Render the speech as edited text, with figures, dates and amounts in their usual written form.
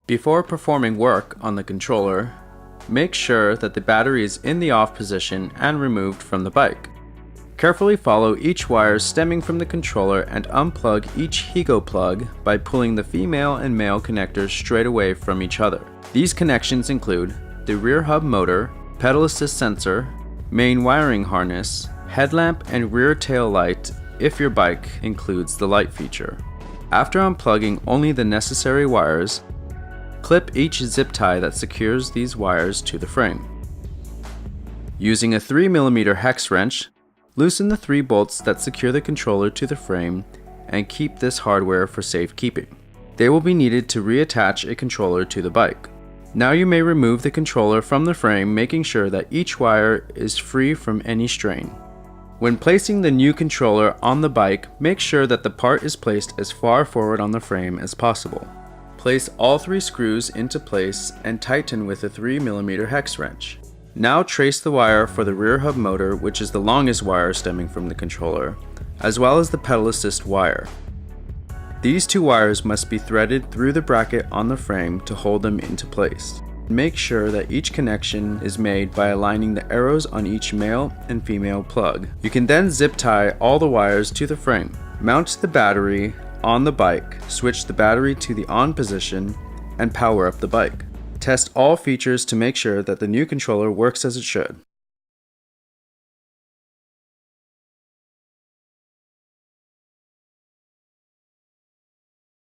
Before performing work on the controller, make sure that the battery is in the off position and removed from the bike. Carefully follow each wire stemming from the controller and unplug each Higo plug by pulling the female and male connectors straight away from each other. These connections include the rear hub motor, pedal assist sensor, main wiring harness, headlamp and rear tail light if your bike includes the light feature. After unplugging only the necessary wires, clip each zip tie that secures these wires to the frame. Using a 3mm hex wrench, loosen the 3 bolts that secure the controller to the frame and keep this hardware for safekeeping. They will be needed to reattach a controller to the bike. Now you may remove the controller from the frame, making sure that each wire is free from any strain. When placing the new controller on the bike, make sure that the part is placed as far forward on the frame as possible. Place all 3 screws into place and tighten with a 3mm hex wrench. Now trace the wire for the rear hub motor, which is the longest wire stemming from the controller, as well as the pedal assist wire. These 2 wires must be threaded through the bracket on the frame to hold them into place. Make sure that each connection is made by aligning the arrows on each male and female plug. You can then zip tie all the wires to the frame. Mount the battery on the bike, switch the battery to the on position, and power up the bike. Test all features to make sure that the new controller works as it should.